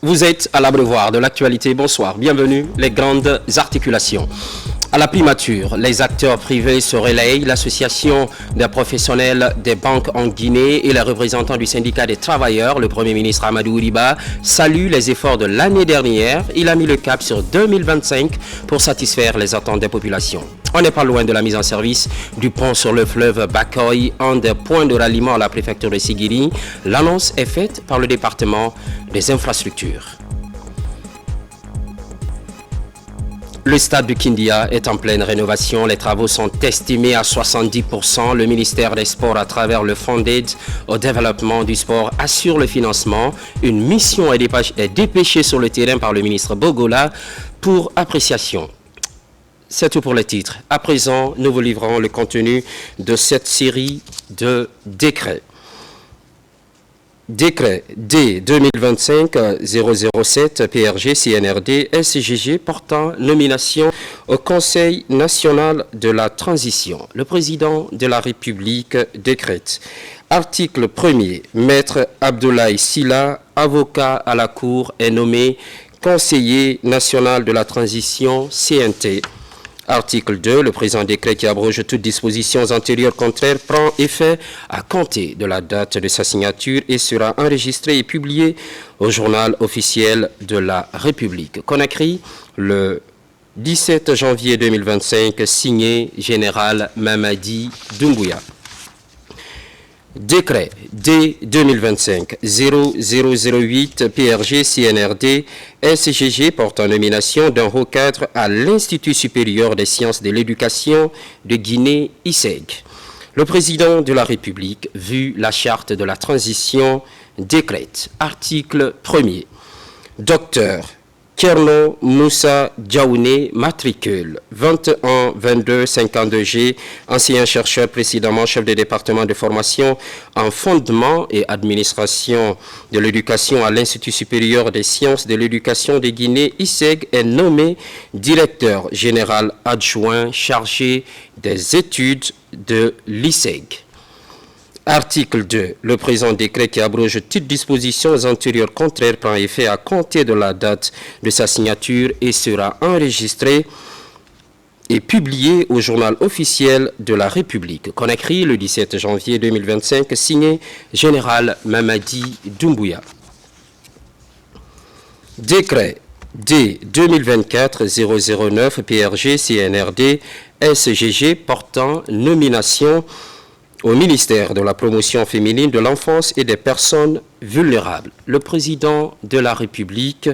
Vous êtes à l'abreuvoir de l'actualité. Bonsoir, bienvenue, les grandes articulations. À la primature, les acteurs privés se relayent. L'association des professionnels des banques en Guinée et les représentants du syndicat des travailleurs, le Premier ministre Amadou Ouriba, saluent les efforts de l'année dernière. Il a mis le cap sur 2025 pour satisfaire les attentes des populations. On n'est pas loin de la mise en service du pont sur le fleuve Bakoy, un des points de ralliement à la préfecture de Sigiri. L'annonce est faite par le département des infrastructures. Le stade du Kindia est en pleine rénovation. Les travaux sont estimés à 70%. Le ministère des Sports, à travers le Fonds d'aide au développement du sport, assure le financement. Une mission est dépêchée sur le terrain par le ministre Bogola pour appréciation. C'est tout pour les titres. À présent, nous vous livrons le contenu de cette série de décrets. Décret D 2025-007 PRG CNRD SGG portant nomination au Conseil national de la transition. Le président de la République décrète. Article 1er. Maître Abdoulaye Sylla, avocat à la Cour, est nommé conseiller national de la transition CNT. Article 2. Le présent décret qui abroge toutes dispositions antérieures contraires prend effet à compter de la date de sa signature et sera enregistré et publié au journal officiel de la République. Conakry, le 17 janvier 2025, signé Général Mamadi Doumbouya. Décret D 2025-0008 PRG CNRD SGG portant nomination d'un haut cadre à l'Institut supérieur des sciences de l'éducation de Guinée ISEG. Le président de la République, vu la charte de la transition, décrète. Article 1er. Docteur Kerno Moussa Diaouné, matricule 21-22-52G, ancien chercheur précédemment chef de département de formation en fondement et administration de l'éducation à l'Institut supérieur des sciences de l'éducation de Guinée, ISEG, est nommé directeur général adjoint chargé des études de l'ISEG. Article 2. Le présent décret qui abroge toutes dispositions antérieures contraires prend effet à compter de la date de sa signature et sera enregistré et publié au journal officiel de la République. Conakry, le 17 janvier 2025, signé Général Mamadi Doumbouya. Décret D 2024-009 PRG CNRD SGG portant nomination au ministère de la promotion féminine de l'enfance et des personnes vulnérables. Le président de la République,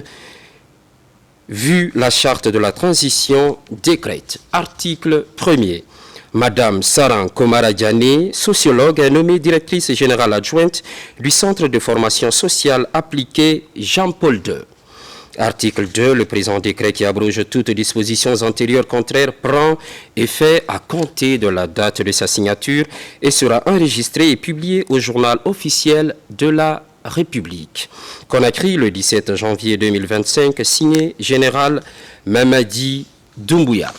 vu la charte de la transition, décrète. Article 1er. Madame Saran Komaradjane, sociologue, est nommée directrice générale adjointe du Centre de formation sociale appliquée Jean-Paul II. Article 2. Le présent décret qui abroge toutes dispositions antérieures contraires prend effet à compter de la date de sa signature et sera enregistré et publié au journal officiel de la République. Conakry, le 17 janvier 2025, signé Général Mamadi Doumbouya.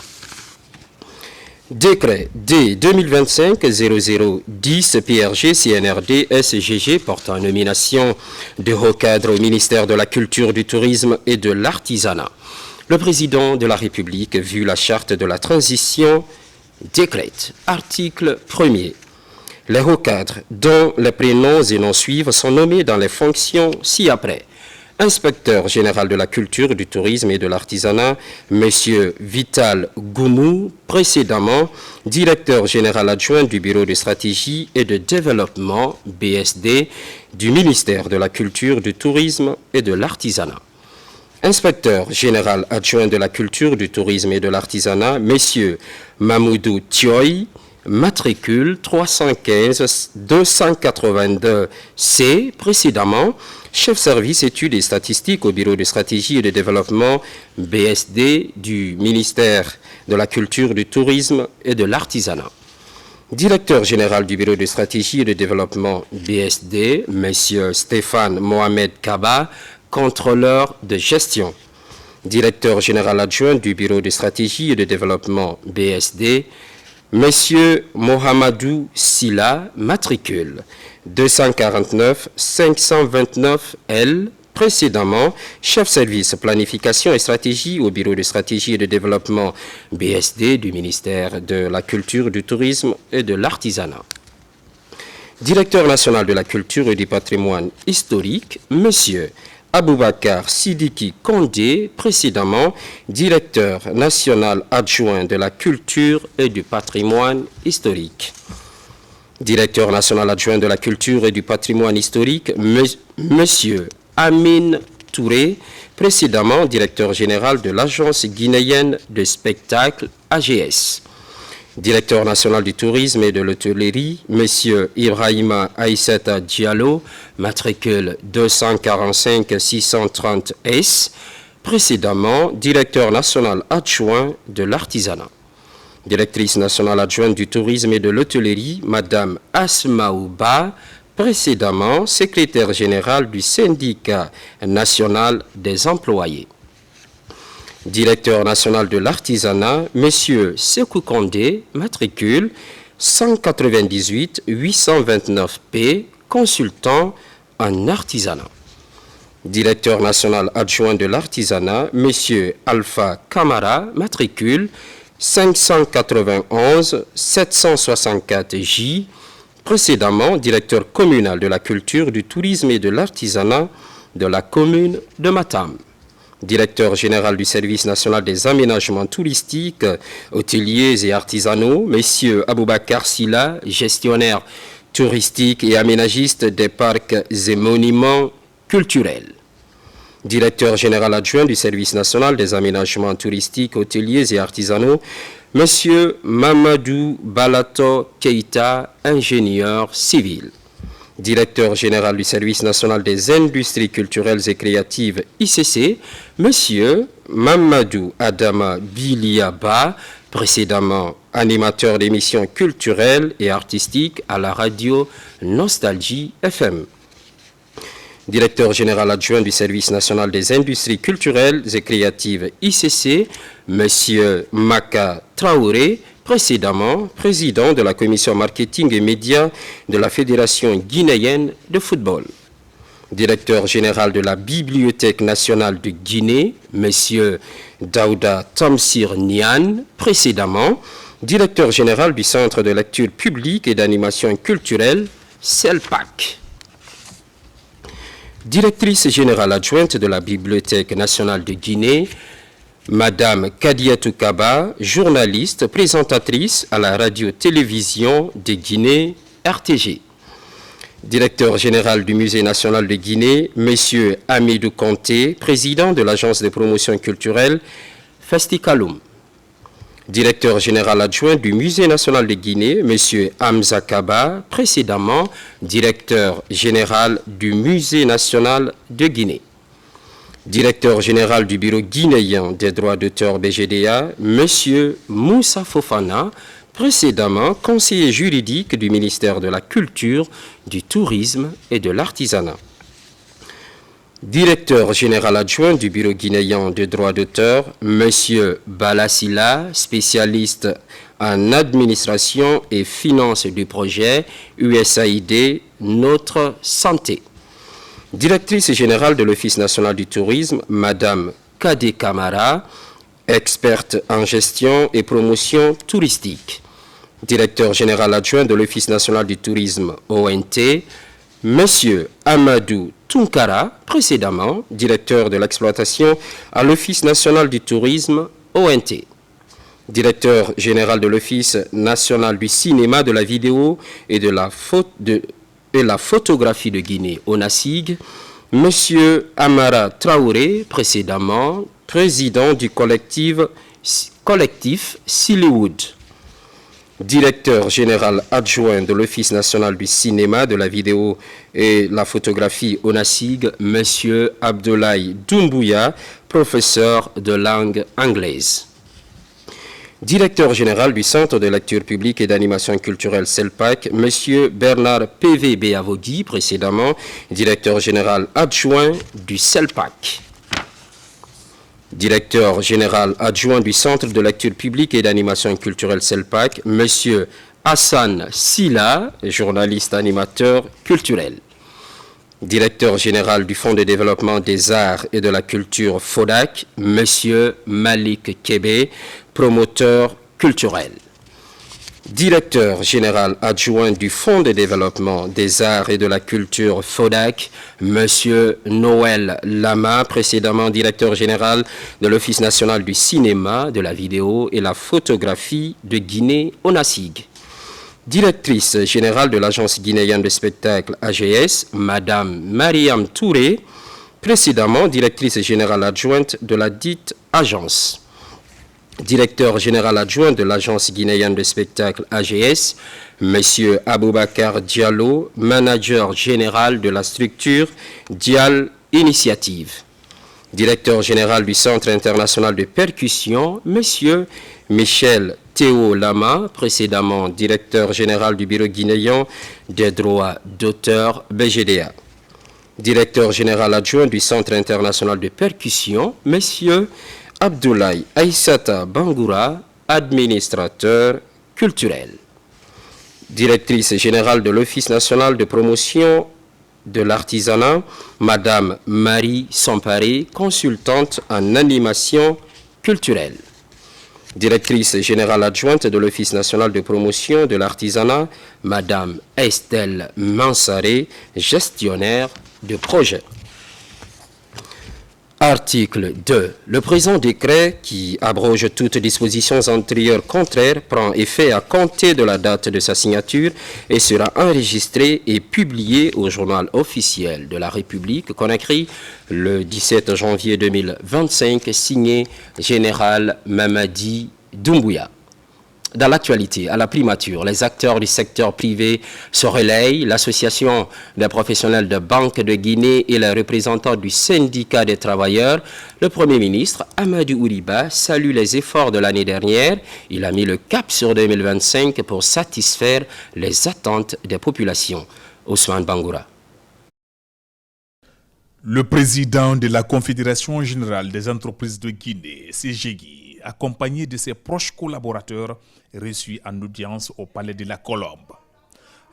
Décret D 2025-0010 PRG CNRD SGG portant nomination de haut cadre au ministère de la Culture, du Tourisme et de l'Artisanat. Le président de la République, vu la charte de la transition, décrète. Article 1er. Les hauts cadres dont les prénoms et noms suivent sont nommés dans les fonctions ci-après. Inspecteur général de la culture, du tourisme et de l'artisanat, M. Vital Goumou, précédemment directeur général adjoint du Bureau de stratégie et de développement, BSD, du ministère de la culture, du tourisme et de l'artisanat. Inspecteur général adjoint de la culture, du tourisme et de l'artisanat, M. Mamoudou Thioy, matricule 315-282C, précédemment chef service études et statistiques au Bureau de stratégie et de développement BSD du ministère de la Culture, du Tourisme et de l'Artisanat. Directeur général du Bureau de stratégie et de développement BSD, M. Stéphane Mohamed Kaba, contrôleur de gestion. Directeur général adjoint du Bureau de stratégie et de développement BSD, M. Mohamedou Sylla, matricule 249 529 L précédemment chef service planification et stratégie au Bureau de stratégie et de développement BSD du ministère de la Culture, du Tourisme et de l'Artisanat. Directeur national de la culture et du patrimoine historique, Monsieur Aboubakar Sidiki Kondé, précédemment directeur national adjoint de la culture et du patrimoine historique. Directeur national adjoint de la culture et du patrimoine historique, Monsieur Amin Touré, précédemment directeur général de l'Agence guinéenne de spectacle AGS. Directeur national du tourisme et de l'hôtellerie, M. Ibrahima Aïssata Diallo, matricule 245-630S, précédemment directeur national adjoint de l'artisanat. Directrice nationale adjointe du tourisme et de l'hôtellerie, Mme Asmaouba, précédemment secrétaire générale du syndicat national des employés. Directeur national de l'artisanat, M. Sekou Kondé, matricule 198-829P, consultant en artisanat. Directeur national adjoint de l'artisanat, M. Alpha Kamara, matricule 591-764J, précédemment directeur communal de la culture, du tourisme et de l'artisanat de la commune de Matam. Directeur général du service national des aménagements touristiques, hôteliers et artisanaux, M. Aboubakar Silla, gestionnaire touristique et aménagiste des parcs et monuments culturels. Directeur général adjoint du service national des aménagements touristiques, hôteliers et artisanaux, M. Mamadou Balato Keita, ingénieur civil. Directeur général du service national des industries culturelles et créatives ICC, M. Mamadou Adama Biliaba, précédemment animateur d'émissions culturelles et artistiques à la radio Nostalgie FM. Directeur général adjoint du service national des industries culturelles et créatives ICC, M. Maka Traoré, précédemment président de la commission marketing et médias de la Fédération guinéenne de football. Directeur général de la Bibliothèque nationale de Guinée, M. Daouda Tamsir Nian, précédemment directeur général du Centre de lecture publique et d'animation culturelle, CELPAC. Directrice générale adjointe de la Bibliothèque nationale de Guinée, Madame Kadiatou Kaba, journaliste, présentatrice à la radio-télévision de Guinée, RTG. Directeur général du Musée national de Guinée, Monsieur Amidou Conté, président de l'Agence de promotion culturelle, Festicalum. Directeur général adjoint du Musée national de Guinée, M. Hamza Kaba, précédemment directeur général du Musée national de Guinée. Directeur général du Bureau guinéen des droits d'auteur BGDA, M. Moussa Fofana, précédemment conseiller juridique du ministère de la Culture, du Tourisme et de l'Artisanat. Directeur général adjoint du Bureau guinéen des droits d'auteur, M. Balassila, spécialiste en administration et finance du projet USAID Notre Santé. Directrice générale de l'Office national du tourisme, Madame Kade Kamara, experte en gestion et promotion touristique. Directeur général adjoint de l'Office national du tourisme ONT, Monsieur Amadou Tunkara, précédemment directeur de l'exploitation à l'Office national du tourisme ONT. Directeur général de l'Office national du cinéma, de la vidéo et de la photographie de Guinée, ONASIG, Monsieur Amara Traoré, précédemment président du collectif Sillywood. Directeur général adjoint de l'Office national du cinéma, de la vidéo et la photographie ONASIG, Monsieur Abdoulaye Doumbouya, professeur de langue anglaise. Directeur général du Centre de lecture publique et d'animation culturelle CELPAC, M. Bernard P.V. Béavogui, précédemment directeur général adjoint du CELPAC. Directeur général adjoint du Centre de lecture publique et d'animation culturelle CELPAC, M. Hassan Silla, journaliste animateur culturel. Directeur général du Fonds de développement des arts et de la culture FODAC, M. Malik Kébé, promoteur culturel. Directeur général adjoint du Fonds de développement des arts et de la culture FODAC, M. Noël Lama, précédemment directeur général de l'Office national du cinéma, de la vidéo et la photographie de Guinée-Onasig. Directrice générale de l'Agence guinéenne de spectacle AGS, Madame Mariam Touré, précédemment directrice générale adjointe de la dite agence. Directeur général adjoint de l'Agence guinéenne de spectacle AGS, M. Aboubakar Diallo, manager général de la structure Dial Initiative. Directeur général du Centre international de percussion, M. Michel Théo Lama, précédemment directeur général du Bureau guinéen des droits d'auteur BGDA. Directeur général adjoint du Centre international de percussion, M. Abdoulaye Aïssata Bangoura, administrateur culturel. Directrice générale de l'Office national de promotion de l'artisanat, Madame Marie Samparé, consultante en animation culturelle. Directrice générale adjointe de l'Office national de promotion de l'artisanat, Madame Estelle Mansaré, gestionnaire de projet. Article 2. Le présent décret, qui abroge toutes dispositions antérieures contraires, prend effet à compter de la date de sa signature et sera enregistré et publié au journal officiel de la République, Conakry, le 17 janvier 2025, signé Général Mamadi Doumbouya. Dans l'actualité, à la primature, les acteurs du secteur privé se relayent. L'Association des professionnels de Banque de Guinée et les représentants du syndicat des travailleurs. Le Premier ministre, Amadou Ouriba, salue les efforts de l'année dernière. Il a mis le cap sur 2025 pour satisfaire les attentes des populations. Ousmane Bangoura. Le président de la Confédération générale des entreprises de Guinée, CGI, accompagné de ses proches collaborateurs, reçu en audience au Palais de la Colombe.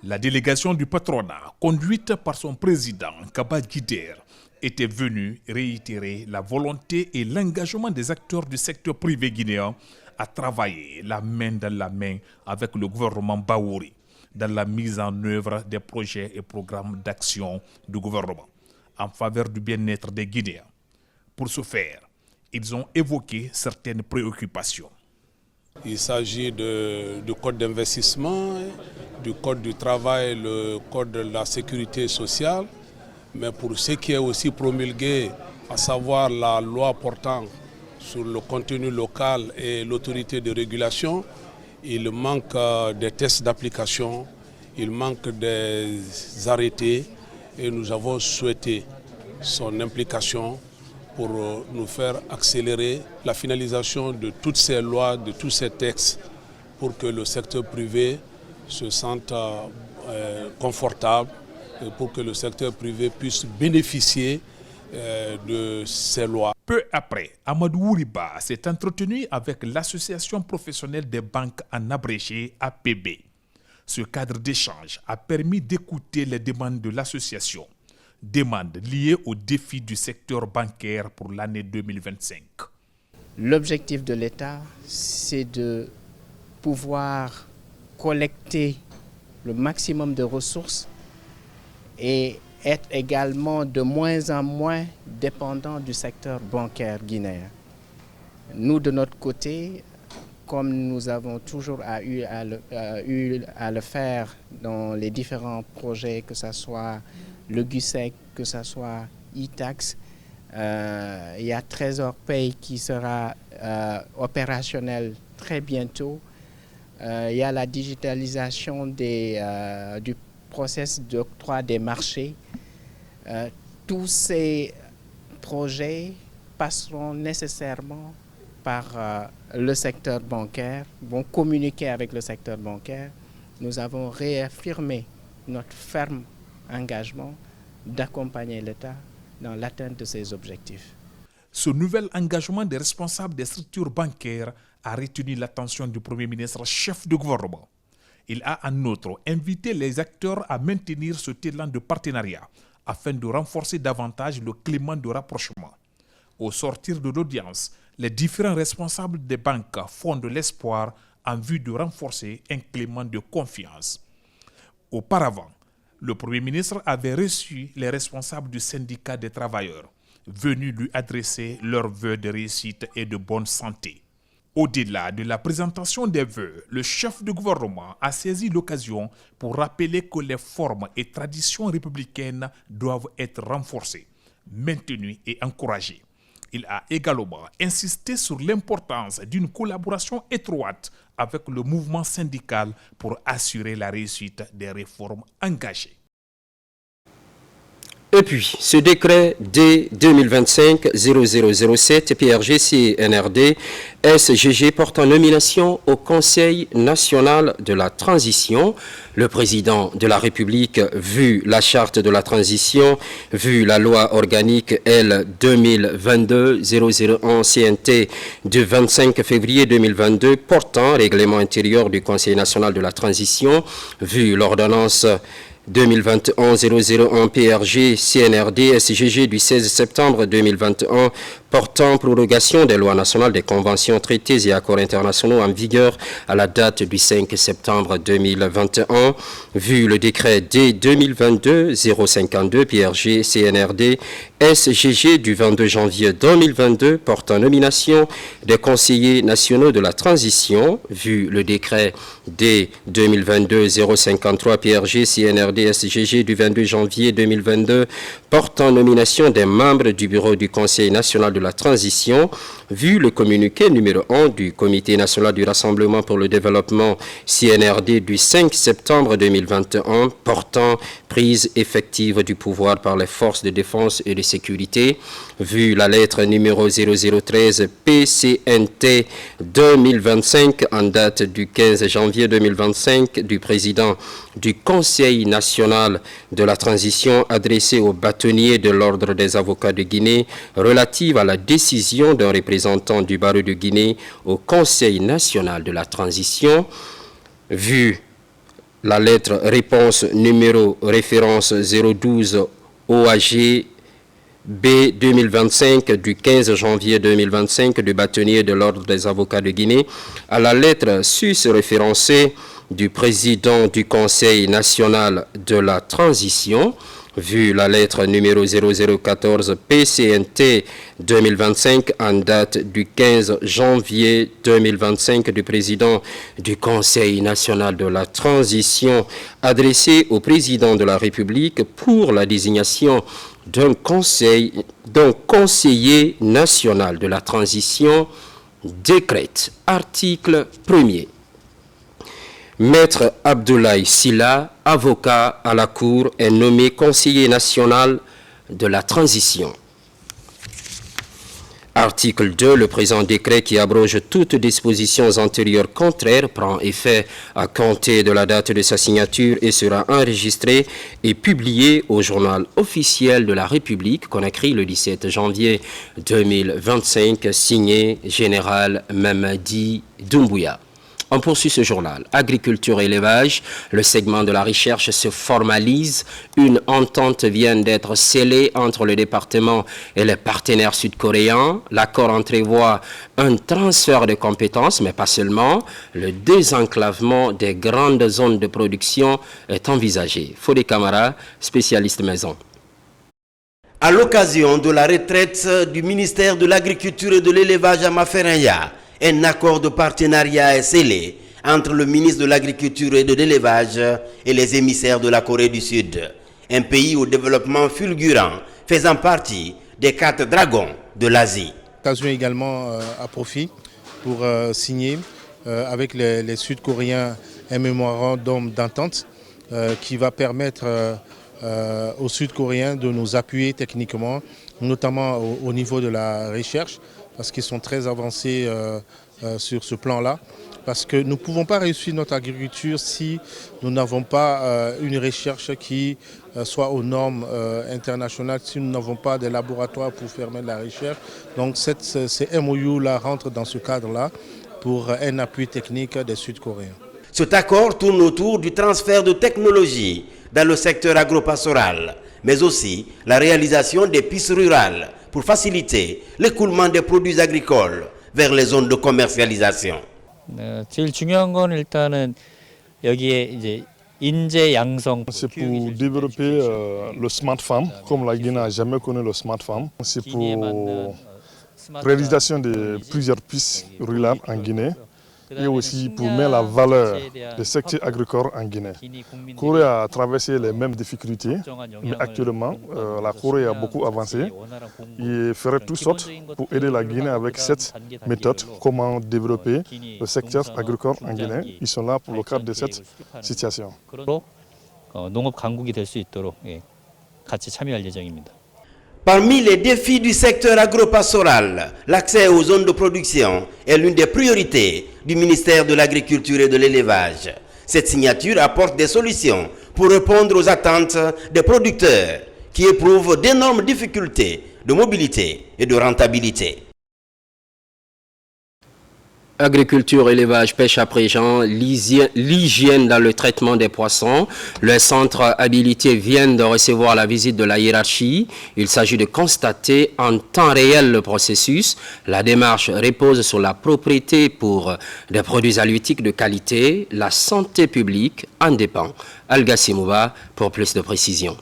La délégation du patronat, conduite par son président, Kaba Guider, était venue réitérer la volonté et l'engagement des acteurs du secteur privé guinéen à travailler la main dans la main avec le gouvernement Baouri dans la mise en œuvre des projets et programmes d'action du gouvernement en faveur du bien-être des Guinéens. Pour ce faire, ils ont évoqué certaines préoccupations. Il s'agit du code d'investissement, du code du travail, le code de la sécurité sociale, mais pour ce qui est aussi promulgué, à savoir la loi portant sur le contenu local et l'autorité de régulation, il manque des tests d'application, il manque des arrêtés et nous avons souhaité son implication pour nous faire accélérer la finalisation de toutes ces lois, de tous ces textes, pour que le secteur privé se sente confortable et pour que le secteur privé puisse bénéficier de ces lois. Peu après, Amadou Ouriba s'est entretenu avec l'Association professionnelle des banques en abrégé APB. Ce cadre d'échange a permis d'écouter les demandes de l'association, demandes liées aux défis du secteur bancaire pour l'année 2025. L'objectif de l'État, c'est de pouvoir collecter le maximum de ressources et être également de moins en moins dépendant du secteur bancaire guinéen. Nous, de notre côté, comme nous avons toujours eu à le faire dans les différents projets, que ce soit le GUSEC, que ce soit e-tax, il y a Trésor Pay qui sera opérationnel très bientôt. Il y a la digitalisation du processus d'octroi des marchés. Tous ces projets passeront nécessairement par le secteur bancaire, vont communiquer avec le secteur bancaire. Nous avons réaffirmé notre ferme engagement d'accompagner l'État dans l'atteinte de ses objectifs. Ce nouvel engagement des responsables des structures bancaires a retenu l'attention du Premier ministre, chef de gouvernement. Il a en outre invité les acteurs à maintenir ce élan de partenariat afin de renforcer davantage le climat de rapprochement. Au sortir de l'audience, les différents responsables des banques font de l'espoir en vue de renforcer un climat de confiance. Auparavant, le Premier ministre avait reçu les responsables du syndicat des travailleurs, venus lui adresser leurs vœux de réussite et de bonne santé. Au-delà de la présentation des vœux, le chef du gouvernement a saisi l'occasion pour rappeler que les formes et traditions républicaines doivent être renforcées, maintenues et encouragées. Il a également insisté sur l'importance d'une collaboration étroite avec le mouvement syndical pour assurer la réussite des réformes engagées. Et puis, ce décret D 2025-0007 PRG-CNRD SGG portant nomination au Conseil national de la transition. Le président de la République, vu la charte de la transition, vu la loi organique L 2022-001 CNT du 25 février 2022 portant règlement intérieur du Conseil national de la transition, vu l'ordonnance 2021-001 PRG CNRD SGG du 16 septembre 2021 portant prorogation des lois nationales, des conventions, traités et accords internationaux en vigueur à la date du 5 septembre 2021, vu le décret D 2022-052 PRG CNRD SGG du 22 janvier 2022 portant nomination des conseillers nationaux de la transition, vu le décret D 2022-053 PRG CNRD SGG du 22 janvier 2022 portant nomination des membres du bureau du Conseil national de la transition, vu le communiqué numéro 1 du Comité national du Rassemblement pour le développement CNRD du 5 septembre 2021 portant prise effective du pouvoir par les forces de défense et de sécurité, vu la lettre numéro 0013 PCNT 2025 en date du 15 janvier 2025 du président du Conseil national de la transition adressée au bâtonnier de l'Ordre des avocats de Guinée relative à la décision d'un représentant du barreau de Guinée au Conseil national de la transition, vu la lettre réponse numéro référence 012 OAG B 2025 du 15 janvier 2025 du bâtonnier de l'Ordre des avocats de Guinée à la lettre sus-référencée du président du Conseil national de la transition, vu la lettre numéro 0014 PCNT 2025 en date du 15 janvier 2025 du président du Conseil national de la transition adressée au président de la République pour la désignation d'un conseiller national de la transition, décrète. Article 1er. Maître Abdoulaye Sylla, avocat à la Cour, est nommé conseiller national de la transition. Article 2. Le présent décret qui abroge toutes dispositions antérieures contraires prend effet à compter de la date de sa signature et sera enregistré et publié au journal officiel de la République, Conakry, le 17 janvier 2025, signé Général Mamadi Doumbouya. On poursuit ce journal. Agriculture et élevage, le segment de la recherche se formalise. Une entente vient d'être scellée entre le département et les partenaires sud-coréens. L'accord entrevoit un transfert de compétences, mais pas seulement. Le désenclavement des grandes zones de production est envisagé. Fodé Camara, spécialiste maison. À l'occasion de la retraite du ministère de l'Agriculture et de l'Élevage à Maferaya, un accord de partenariat est scellé entre le ministre de l'Agriculture et de l'Élevage et les émissaires de la Corée du Sud, un pays au développement fulgurant faisant partie des 4 dragons de l'Asie. Occasion également à profit pour signer avec les Sud-Coréens un mémorandum d'entente qui va permettre aux Sud-Coréens de nous appuyer techniquement, notamment au niveau de la recherche, parce qu'ils sont très avancés sur ce plan-là. Parce que nous ne pouvons pas réussir notre agriculture si nous n'avons pas une recherche qui soit aux normes internationales, si nous n'avons pas des laboratoires pour faire de la recherche. Donc ces MOU-là rentrent dans ce cadre-là pour un appui technique des Sud-Coréens. Cet accord tourne autour du transfert de technologies dans le secteur agropastoral, mais aussi la réalisation des pistes rurales pour faciliter l'écoulement des produits agricoles vers les zones de commercialisation. 제일 중요한 건 일단은 여기에 이제 인재 양성. C'est pour développer le Smart Farm, comme la Guinée n'a jamais connu le Smart Farm. C'est pour réalisation de plusieurs pistes rurales en Guinée et aussi pour mettre la valeur des secteurs agricoles en Guinée. La Corée a traversé les mêmes difficultés, mais actuellement, la Corée a beaucoup avancé et ferait tout sorte pour aider la Guinée avec cette méthode, comment développer le secteur agricole en Guinée. Ils sont là pour le cadre de cette situation. 농업 강국이 될 수 있도록 같이 참여할 예정입니다. Parmi les défis du secteur agropastoral, l'accès aux zones de production est l'une des priorités du ministère de l'Agriculture et de l'Élevage. Cette signature apporte des solutions pour répondre aux attentes des producteurs qui éprouvent d'énormes difficultés de mobilité et de rentabilité. Agriculture, élevage, pêche à présent, l'hygiène dans le traitement des poissons. Le centre habilité vient de recevoir la visite de la hiérarchie. Il s'agit de constater en temps réel le processus. La démarche repose sur la propriété pour des produits halieutiques de qualité. La santé publique en dépend. Alga Simouba pour plus de précisions.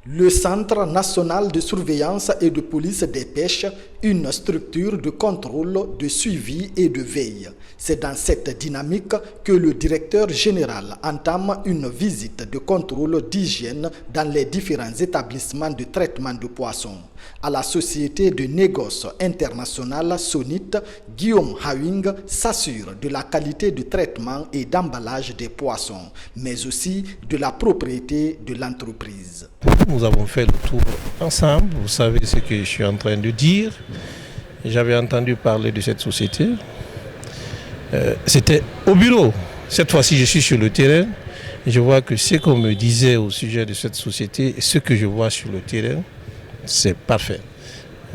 Le Centre national de surveillance et de police des pêches, une structure de contrôle, de suivi et de veille. C'est dans cette dynamique que le directeur général entame une visite de contrôle d'hygiène dans les différents établissements de traitement de poissons. À la société de négoce internationale Sonit, Guillaume Hawing s'assure de la qualité de traitement et d'emballage des poissons, mais aussi de la propriété de l'entreprise. Nous avons fait le tour ensemble, vous savez ce que je suis en train de dire. J'avais entendu parler de cette société. C'était au bureau. Cette fois-ci, je suis sur le terrain. Et je vois que ce qu'on me disait au sujet de cette société et ce que je vois sur le terrain, c'est parfait.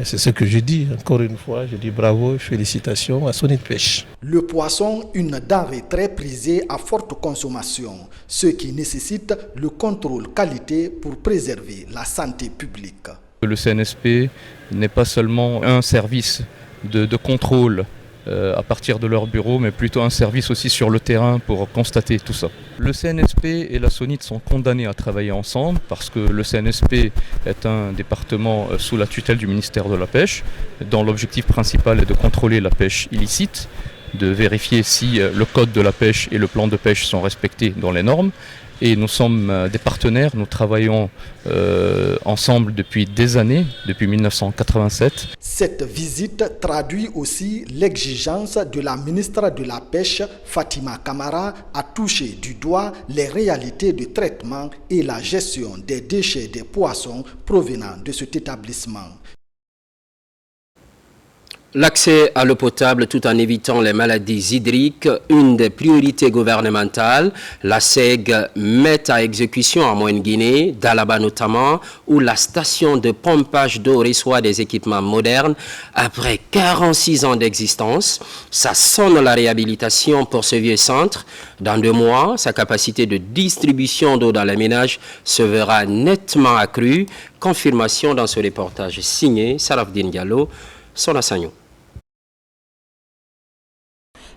C'est ce que je dis, encore une fois, je dis bravo et félicitations à Sonit Pêche. Le poisson, une denrée très prisée à forte consommation, ce qui nécessite le contrôle qualité pour préserver la santé publique. Le CNSP n'est pas seulement un service de contrôle à partir de leur bureau, mais plutôt un service aussi sur le terrain pour constater tout ça. Le CNSP et la Sonit sont condamnés à travailler ensemble parce que le CNSP est un département sous la tutelle du ministère de la Pêche, dont l'objectif principal est de contrôler la pêche illicite, de vérifier si le code de la pêche et le plan de pêche sont respectés dans les normes. Et nous sommes des partenaires, nous travaillons ensemble depuis des années, depuis 1987. Cette visite traduit aussi l'exigence de la ministre de la Pêche, Fatima Camara, à toucher du doigt les réalités de traitement et la gestion des déchets des poissons provenant de cet établissement. L'accès à l'eau potable tout en évitant les maladies hydriques, une des priorités gouvernementales. La SEG met à exécution en Moyenne-Guinée, d'Alaba notamment, où la station de pompage d'eau reçoit des équipements modernes. Après 46 ans d'existence, ça sonne la réhabilitation pour ce vieux centre. Dans 2 mois, sa capacité de distribution d'eau dans les ménages se verra nettement accrue. Confirmation dans ce reportage signé Sarafdine Diallo, Sona Sagnou.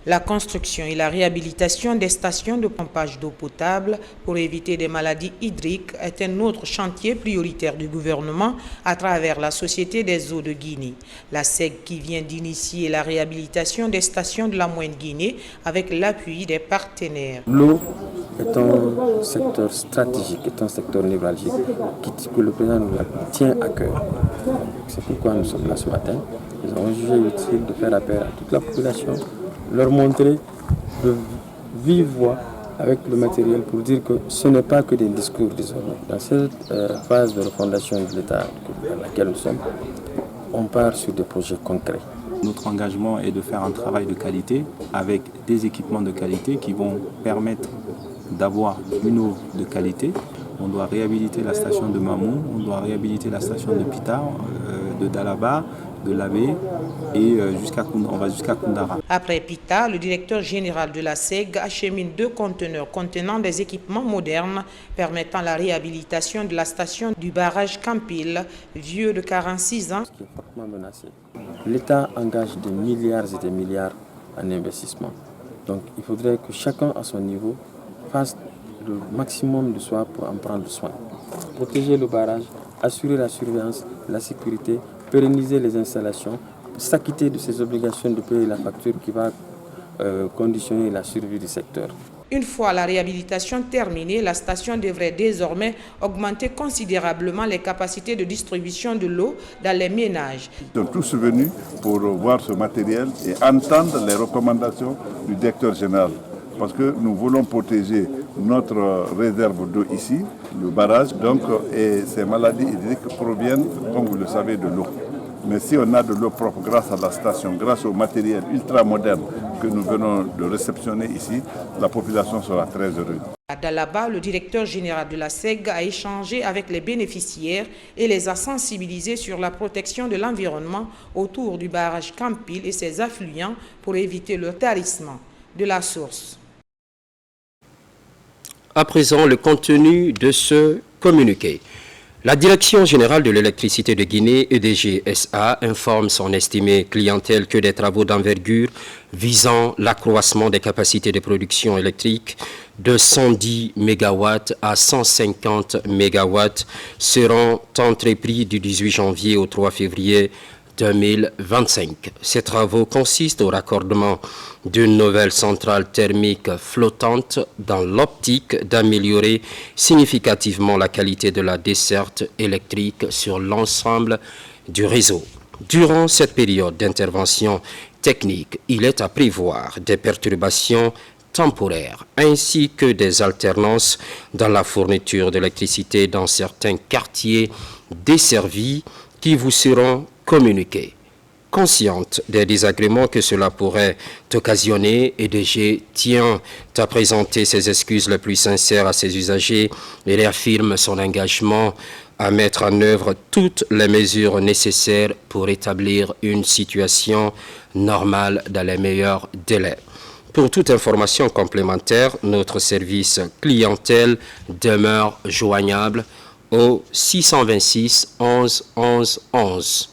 La construction et la réhabilitation des stations de pompage d'eau potable pour éviter des maladies hydriques est un autre chantier prioritaire du gouvernement à travers la Société des eaux de Guinée. La SEG qui vient d'initier la réhabilitation des stations de la Moyenne-Guinée avec l'appui des partenaires. L'eau est un secteur stratégique, est un secteur névralgique que le président nous tient à cœur. C'est pourquoi nous sommes là ce matin. Nous avons jugé utile de faire appel à toute la population, leur montrer de vive voix avec le matériel pour dire que ce n'est pas que des discours désormais. Dans cette phase de refondation de l'État dans laquelle nous sommes, on part sur des projets concrets. Notre engagement est de faire un travail de qualité avec des équipements de qualité qui vont permettre d'avoir une eau de qualité. On doit réhabiliter la station de Mamou, on doit réhabiliter la station de Pitar, de Dalaba, de l'Abbé et on va jusqu'à Koundara. Après Pita, le directeur général de la SEG achemine 2 conteneurs contenant des équipements modernes permettant la réhabilitation de la station du barrage Kampil, vieux de 46 ans. Qui est fortement menacé. L'État engage des milliards et des milliards en investissement. Donc il faudrait que chacun à son niveau fasse le maximum de soi pour en prendre soin. Protéger le barrage, assurer la surveillance, la sécurité, pérenniser les installations, s'acquitter de ses obligations de payer la facture qui va conditionner la survie du secteur. Une fois la réhabilitation terminée, la station devrait désormais augmenter considérablement les capacités de distribution de l'eau dans les ménages. Ils sont tous venus pour voir ce matériel et entendre les recommandations du directeur général. Parce que nous voulons protéger notre réserve d'eau ici, le barrage, et ces maladies hydriques proviennent, comme vous le savez, de l'eau. Mais si on a de l'eau propre grâce à la station, grâce au matériel ultra moderne que nous venons de réceptionner ici, la population sera très heureuse. À Dalaba, le directeur général de la SEG a échangé avec les bénéficiaires et les a sensibilisés sur la protection de l'environnement autour du barrage Kampil et ses affluents pour éviter le tarissement de la source. À présent, le contenu de ce communiqué. La Direction générale de l'électricité de Guinée, EDG SA, informe son estimée clientèle que des travaux d'envergure visant l'accroissement des capacités de production électrique de 110 MW à 150 MW seront entrepris du 18 janvier au 3 février 2025. Ces travaux consistent au raccordement d'une nouvelle centrale thermique flottante dans l'optique d'améliorer significativement la qualité de la desserte électrique sur l'ensemble du réseau. Durant cette période d'intervention technique, il est à prévoir des perturbations temporaires ainsi que des alternances dans la fourniture d'électricité dans certains quartiers desservis qui vous seront communiqués. Consciente des désagréments que cela pourrait occasionner, EDG tient à présenter ses excuses les plus sincères à ses usagers et réaffirme son engagement à mettre en œuvre toutes les mesures nécessaires pour établir une situation normale dans les meilleurs délais. Pour toute information complémentaire, notre service clientèle demeure joignable au 626 11 11 11.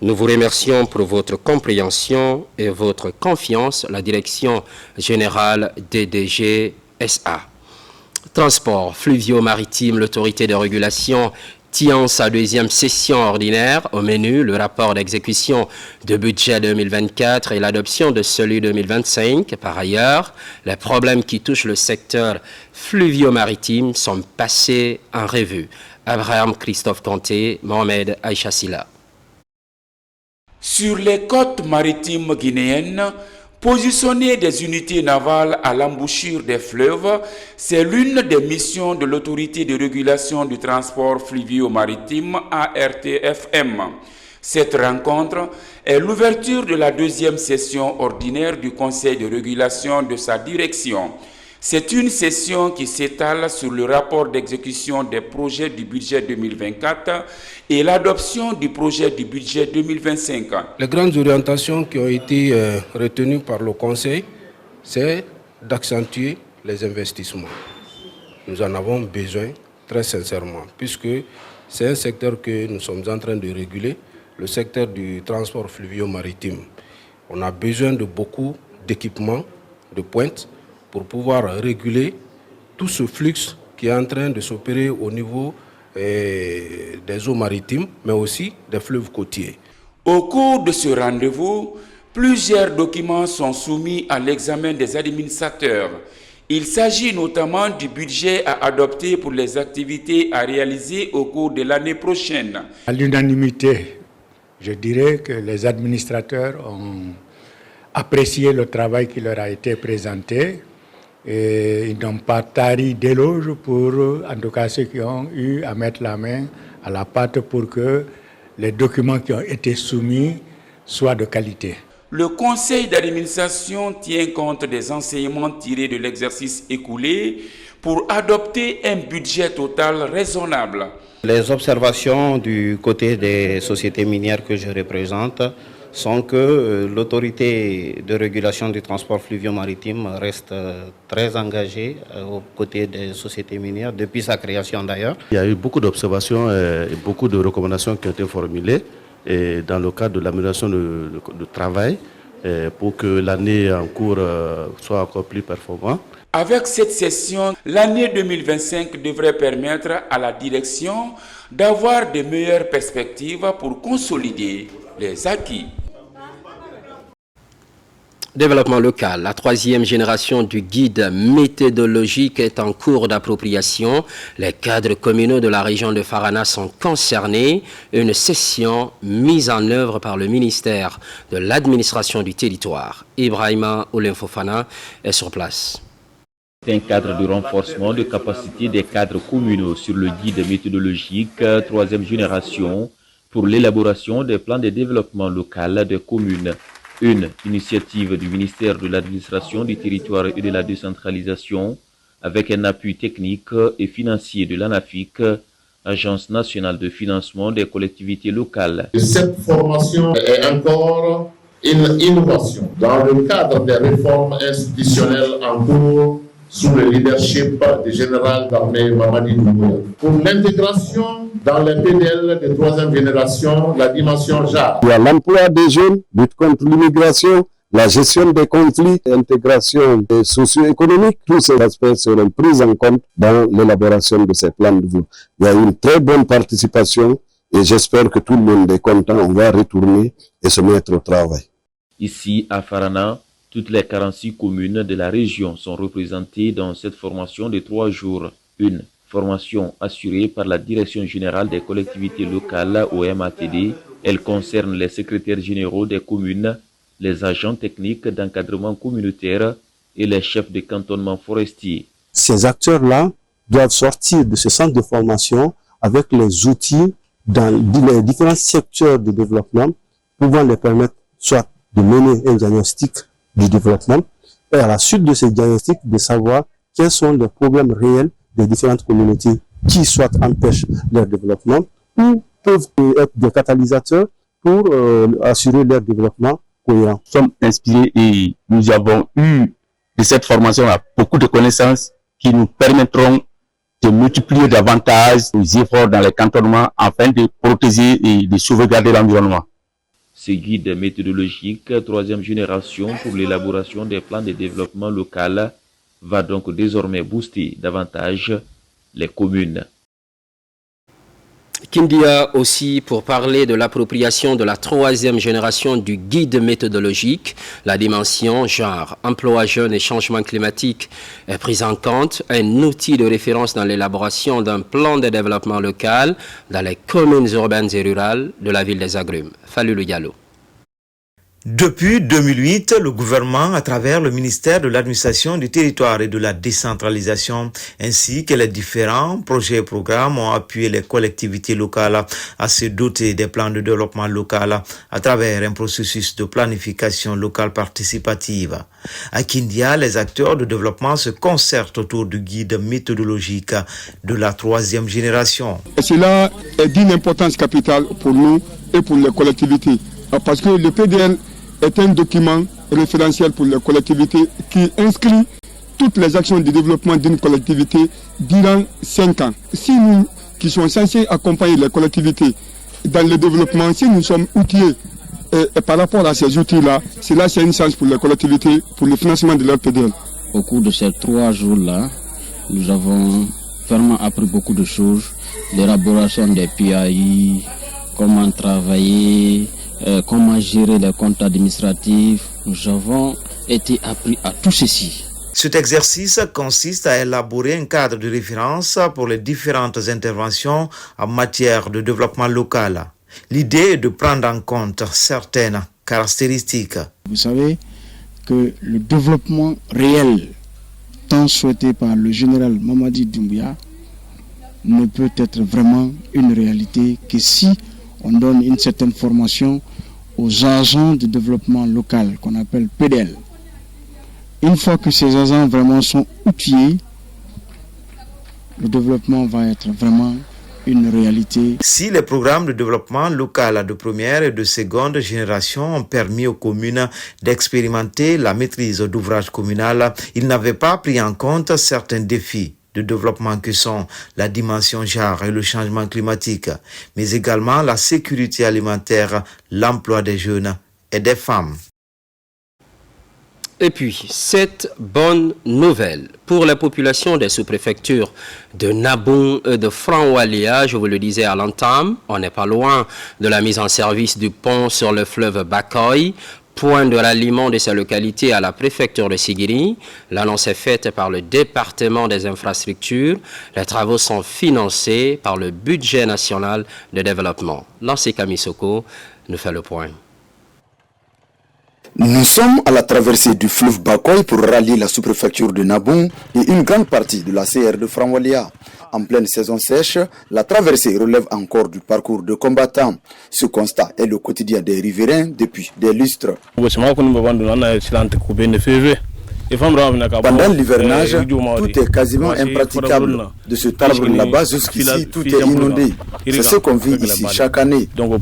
Nous vous remercions pour votre compréhension et votre confiance, la Direction générale d'EDG SA. Transport fluvio-maritime, l'autorité de régulation tient sa deuxième session ordinaire. Au menu, le rapport d'exécution de budget 2024 et l'adoption de celui 2025. Par ailleurs, les problèmes qui touchent le secteur fluvio-maritime sont passés en revue. Abraham Christophe Kanté, Mohamed Aïcha Silla. Sur les côtes maritimes guinéennes, positionner des unités navales à l'embouchure des fleuves, c'est l'une des missions de l'autorité de régulation du transport fluvio-maritime ARTFM. Cette rencontre est l'ouverture de la deuxième session ordinaire du Conseil de régulation de sa direction. C'est une session qui s'étale sur le rapport d'exécution des projets du budget 2024 et l'adoption du projet du budget 2025. Les grandes orientations qui ont été retenues par le Conseil, c'est d'accentuer les investissements. Nous en avons besoin très sincèrement, puisque c'est un secteur que nous sommes en train de réguler, le secteur du transport fluvio-maritime. On a besoin de beaucoup d'équipements de pointe pour pouvoir réguler tout ce flux qui est en train de s'opérer au niveau des eaux maritimes, mais aussi des fleuves côtiers. Au cours de ce rendez-vous, plusieurs documents sont soumis à l'examen des administrateurs. Il s'agit notamment du budget à adopter pour les activités à réaliser au cours de l'année prochaine. À l'unanimité, je dirais que les administrateurs ont apprécié le travail qui leur a été présenté. Et ils n'ont pas tari d'éloges pour, en tout cas, ceux qui ont eu à mettre la main à la pâte pour que les documents qui ont été soumis soient de qualité. le conseil d'administration tient compte des enseignements tirés de l'exercice écoulé pour adopter un budget total raisonnable. Les observations du côté des sociétés minières que je représente sont que l'autorité de régulation du transport fluvio-maritime reste très engagée aux côtés des sociétés minières, depuis sa création d'ailleurs. Il y a eu beaucoup d'observations et beaucoup de recommandations qui ont été formulées et dans le cadre de l'amélioration du travail pour que l'année en cours soit encore plus performante. Avec cette session, l'année 2025 devrait permettre à la direction d'avoir de meilleures perspectives pour consolider les acquis. Développement local. La troisième génération du guide méthodologique est en cours d'appropriation. Les cadres communaux de la région de Farana sont concernés. Une session mise en œuvre par le ministère de l'administration du territoire. Ibrahima Oulenfofana est sur place. C'est un cadre de renforcement de capacité des cadres communaux sur le guide méthodologique troisième génération pour l'élaboration des plans de développement local des communes. Une initiative du ministère de l'administration du territoire et de la décentralisation avec un appui technique et financier de l'ANAFIC, Agence nationale de financement des collectivités locales. Cette formation est encore une innovation dans le cadre des réformes institutionnelles en cours sous le leadership du général d'armée Mamadi Doumbouya. Pour l'intégration dans les PDL de troisième génération, la dimension JAR. Il y a l'emploi des jeunes, lutte contre l'immigration, la gestion des conflits, l'intégration socio-économique, tous ces aspects seront pris en compte dans l'élaboration de ces plans de vie. Il y a une très bonne participation et j'espère que tout le monde est content. On va retourner et se mettre au travail. Ici, à Farana, toutes les 46 communes de la région sont représentées dans cette formation de 3 jours. Une formation assurée par la Direction générale des collectivités locales au MATD. Elle concerne les secrétaires généraux des communes, les agents techniques d'encadrement communautaire et les chefs de cantonnement forestier. Ces acteurs-là doivent sortir de ce centre de formation avec les outils dans les différents secteurs de développement pouvant les permettre soit de mener un diagnostic du développement et à la suite de ces diagnostics de savoir quels sont les problèmes réels des différentes communautés qui soit empêchent leur développement ou peuvent être des catalysateurs pour assurer leur développement cohérent. Nous sommes inspirés et nous avons eu de cette formation-là beaucoup de connaissances qui nous permettront de multiplier davantage les efforts dans les cantonnements afin de protéger et de sauvegarder l'environnement. Ce guide méthodologique, troisième génération pour l'élaboration des plans de développement local, va donc désormais booster davantage les communes. Kindia aussi pour parler de l'appropriation de la troisième génération du guide méthodologique. La dimension genre, emploi jeune et changement climatique est prise en compte. Un outil de référence dans l'élaboration d'un plan de développement local dans les communes urbaines et rurales de la ville des Agrumes. Fallu le Diallo. Depuis 2008, le gouvernement, à travers le ministère de l'administration du territoire et de la décentralisation, ainsi que les différents projets et programmes, ont appuyé les collectivités locales à se doter des plans de développement local à travers un processus de planification locale participative. À Kindia, les acteurs de développement se concertent autour du guide méthodologique de la troisième génération. Cela est d'une importance capitale pour nous et pour les collectivités, parce que le PDL est un document référentiel pour les collectivités qui inscrit toutes les actions de développement d'une collectivité durant 5 ans. Si nous, qui sommes censés accompagner les collectivités dans le développement, si nous sommes outillés et par rapport à ces outils-là, cela c'est une chance pour les collectivités, pour le financement de leur PDL. Au cours de ces 3 jours-là, nous avons vraiment appris beaucoup de choses, l'élaboration des PAI, comment travailler, comment gérer les comptes administratifs. Nous avons été appris à tout ceci. Cet exercice consiste à élaborer un cadre de référence pour les différentes interventions en matière de développement local. L'idée est de prendre en compte certaines caractéristiques. Vous savez que le développement réel, tant souhaité par le général Mamadi Doumbouya, ne peut être vraiment une réalité que si on donne une certaine formation aux agents de développement local qu'on appelle PDL. Une fois que ces agents vraiment sont outillés, le développement va être vraiment une réalité. Si les programmes de développement local de première et de seconde génération ont permis aux communes d'expérimenter la maîtrise d'ouvrage communal, ils n'avaient pas pris en compte certains défis de développement que sont la dimension genre et le changement climatique, mais également la sécurité alimentaire, l'emploi des jeunes et des femmes. Et puis, cette bonne nouvelle pour la population des sous-préfectures de Nabon et de Franc-Walia, je vous le disais à l'entame, on n'est pas loin de la mise en service du pont sur le fleuve Bakoy, point de ralliement de sa localité à la préfecture de Sigiri. L'annonce est faite par le département des infrastructures. Les travaux sont financés par le budget national de développement. Lancé Kamisoko nous fait le point. Nous sommes à la traversée du fleuve Bakoy pour rallier la sous-préfecture de Nabon et une grande partie de la CR de Franc-Walia. En pleine saison sèche, la traversée relève encore du parcours de combattants. Ce constat est le quotidien des riverains depuis des lustres. Pendant l'hivernage, tout est quasiment impraticable. De ce arbre là-bas jusqu'ici, tout est inondé. C'est ce qu'on vit ici chaque année. Nous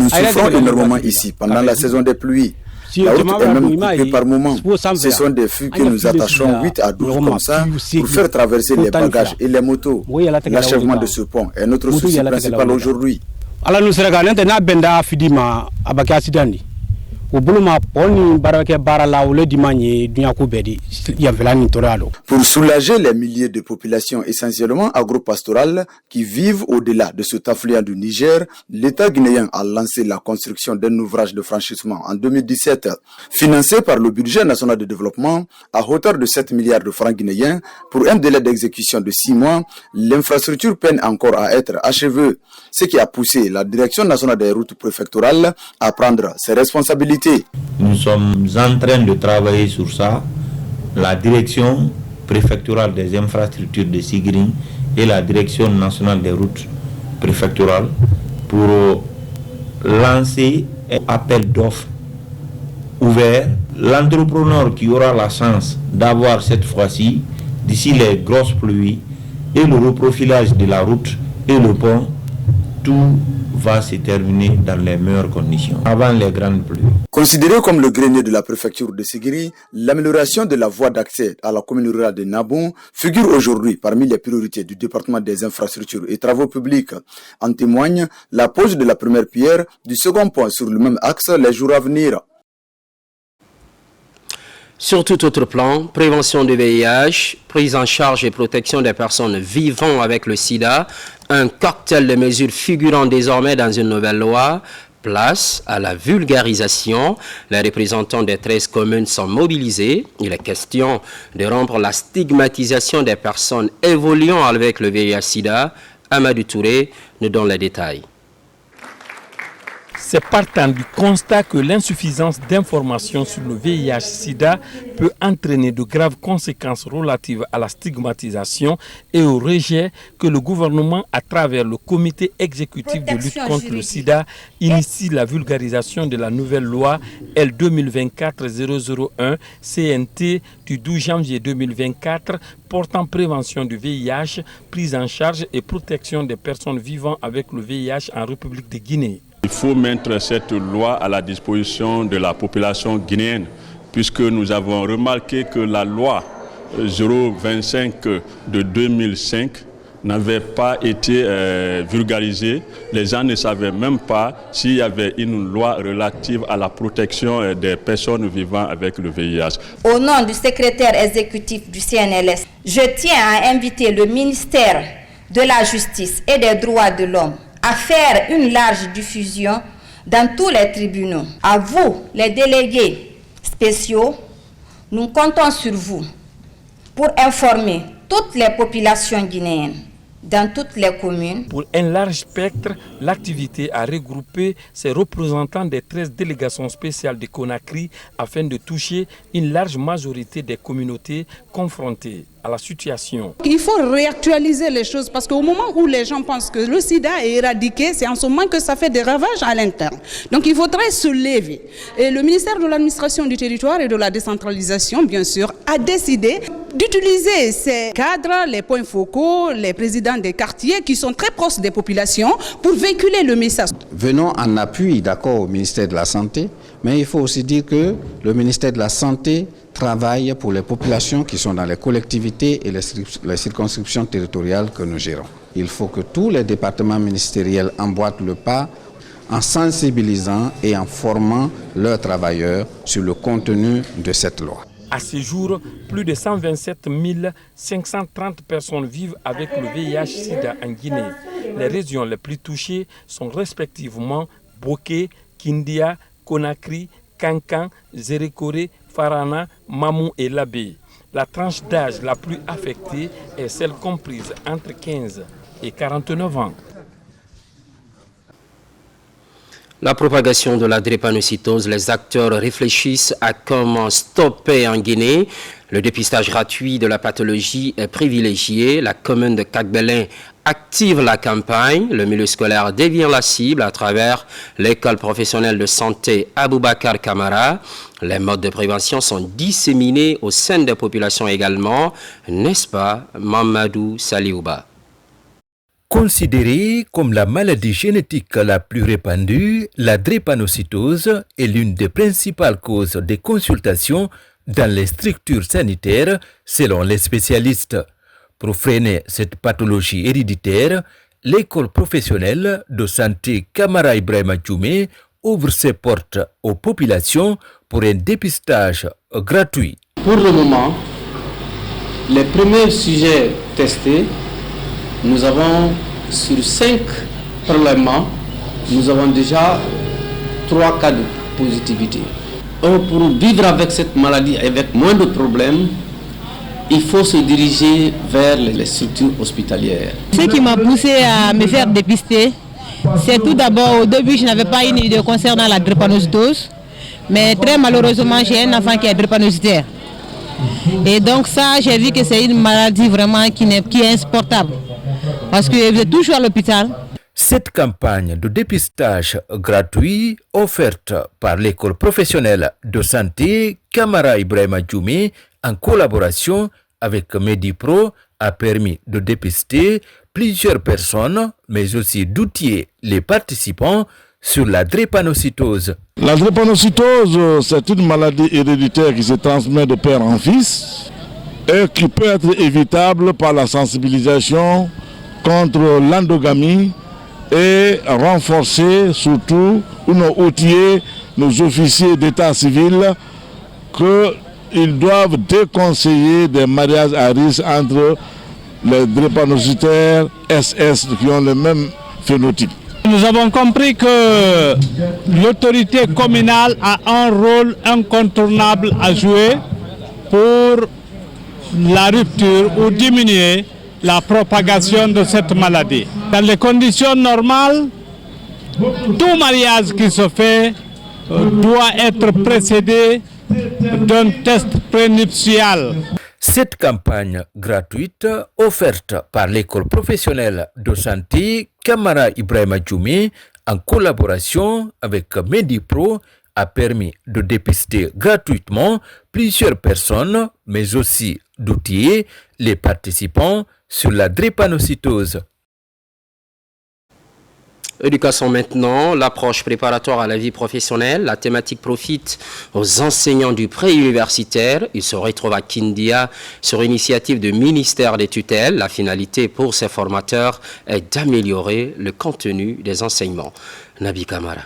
souffrons énormément ici pendant la saison des pluies. La route est même coupée par moments. Ce sont des fûts que nous attachons 8 à 12 comme ça pour faire traverser les bagages et les motos. L'achèvement de ce pont est notre souci principal aujourd'hui. Pour soulager les milliers de populations essentiellement agro-pastorales qui vivent au-delà de cet affluent du Niger, l'État guinéen a lancé la construction d'un ouvrage de franchissement en 2017, financé par le budget national de développement à hauteur de 7 milliards de francs guinéens. Pour un délai d'exécution de 6 mois, l'infrastructure peine encore à être achevée, ce qui a poussé la Direction nationale des routes préfectorales à prendre ses responsabilités. Nous sommes en train de travailler sur ça. La direction préfectorale des infrastructures de Sigiri et la direction nationale des routes préfectorales pour lancer un appel d'offres ouvert. L'entrepreneur qui aura la chance d'avoir cette fois-ci, d'ici les grosses pluies et le reprofilage de la route et le pont, tout va se terminer dans les meilleures conditions, avant les grandes pluies. Considéré comme le grenier de la préfecture de Sigiri, l'amélioration de la voie d'accès à la commune rurale de Nabon figure aujourd'hui parmi les priorités du département des infrastructures et travaux publics. En témoigne la pose de la première pierre du second pont sur le même axe les jours à venir. Sur tout autre plan, prévention du VIH, prise en charge et protection des personnes vivant avec le sida, un cocktail de mesures figurant désormais dans une nouvelle loi, place à la vulgarisation. Les représentants des 13 communes sont mobilisés. Il est question de rompre la stigmatisation des personnes évoluant avec le VIH-sida. Amadou Touré nous donne les détails. C'est partant du constat que l'insuffisance d'informations sur le VIH-Sida peut entraîner de graves conséquences relatives à la stigmatisation et au rejet que le gouvernement, à travers le comité exécutif de lutte contre le sida, initie la vulgarisation de la nouvelle loi L 2024-001 CNT du 12 janvier 2024 portant prévention du VIH, prise en charge et protection des personnes vivant avec le VIH en République de Guinée. Il faut mettre cette loi à la disposition de la population guinéenne, puisque nous avons remarqué que la loi 025 de 2005 n'avait pas été vulgarisée. Les gens ne savaient même pas s'il y avait une loi relative à la protection des personnes vivant avec le VIH. Au nom du secrétaire exécutif du CNLS, je tiens à inviter le ministère de la Justice et des Droits de l'Homme à faire une large diffusion dans tous les tribunaux. À vous, les délégués spéciaux, nous comptons sur vous pour informer toutes les populations guinéennes dans toutes les communes. Pour un large spectre, l'activité a regroupé ses représentants des 13 délégations spéciales de Conakry afin de toucher une large majorité des communautés confrontées. à la situation. Il faut réactualiser les choses parce qu'au moment où les gens pensent que le sida est éradiqué, c'est en ce moment que ça fait des ravages à l'interne. Donc il faudrait se lever. Et le ministère de l'administration du territoire et de la décentralisation, bien sûr, a décidé d'utiliser ces cadres, les points focaux, les présidents des quartiers qui sont très proches des populations pour véhiculer le message. Venons en appui, d'accord, au ministère de la Santé, mais il faut aussi dire que le ministère de la Santé travaille pour les populations qui sont dans les collectivités et les circonscriptions territoriales que nous gérons. Il faut que tous les départements ministériels emboîtent le pas en sensibilisant et en formant leurs travailleurs sur le contenu de cette loi. À ce jour, plus de 127 530 personnes vivent avec le VIH-Sida en Guinée. Les régions les plus touchées sont respectivement Boké, Kindia, Conakry, Kankan, Zérékoré, Farana, Mamou et Labé. La tranche d'âge la plus affectée est celle comprise entre 15 et 49 ans. La propagation de la drépanocytose, les acteurs réfléchissent à comment stopper en Guinée. Le dépistage gratuit de la pathologie est privilégié. La commune de Cagbelin active la campagne. Le milieu scolaire devient la cible à travers l'école professionnelle de santé Aboubakar Kamara. Les modes de prévention sont disséminés au sein des populations également. N'est-ce pas, Mamadou Saliouba? Considérée comme la maladie génétique la plus répandue, la drépanocytose est l'une des principales causes des consultations dans les structures sanitaires, selon les spécialistes. Pour freiner cette pathologie héréditaire, l'école professionnelle de santé Kamara Ibrahima Djoumé ouvre ses portes aux populations pour un dépistage gratuit. Pour le moment, les premiers sujets testés, nous avons sur 5 prélèvements, nous avons déjà 3 cas de positivité. Pour vivre avec cette maladie avec moins de problèmes, il faut se diriger vers les structures hospitalières. Ce qui m'a poussé à me faire dépister, c'est tout d'abord, au début, je n'avais pas une idée concernant la drépanocytose, mais très malheureusement, j'ai un enfant qui est drépanocytaire. Et donc ça, j'ai vu que c'est une maladie vraiment qui est insupportable, parce que vous êtes toujours à l'hôpital. Cette campagne de dépistage gratuit offerte par l'école professionnelle de santé Kamara Ibrahima Djoumé en collaboration avec Medipro a permis de dépister plusieurs personnes, mais aussi d'outiller les participants sur la drépanocytose. La drépanocytose, c'est une maladie héréditaire qui se transmet de père en fils et qui peut être évitable par la sensibilisation contre l'endogamie et renforcer surtout ou outiller nos officiers d'état civil qu'ils doivent déconseiller des mariages à risque entre les drépanocytaires SS qui ont le même phénotype. Nous avons compris que l'autorité communale a un rôle incontournable à jouer pour la rupture ou diminuer la propagation de cette maladie. Dans les conditions normales, tout mariage qui se fait doit être précédé d'un test prénuptial. Cette campagne gratuite offerte par l'école professionnelle de santé Kamara Ibrahima Djoumé en collaboration avec Medipro a permis de dépister gratuitement plusieurs personnes, mais aussi d'outiller les participants sur la drépanocytose. Éducation maintenant, l'approche préparatoire à la vie professionnelle. La thématique profite aux enseignants du préuniversitaire. Ils se retrouvent à Kindia sur initiative du ministère des tutelles. La finalité pour ces formateurs est d'améliorer le contenu des enseignements. Nabi Kamara.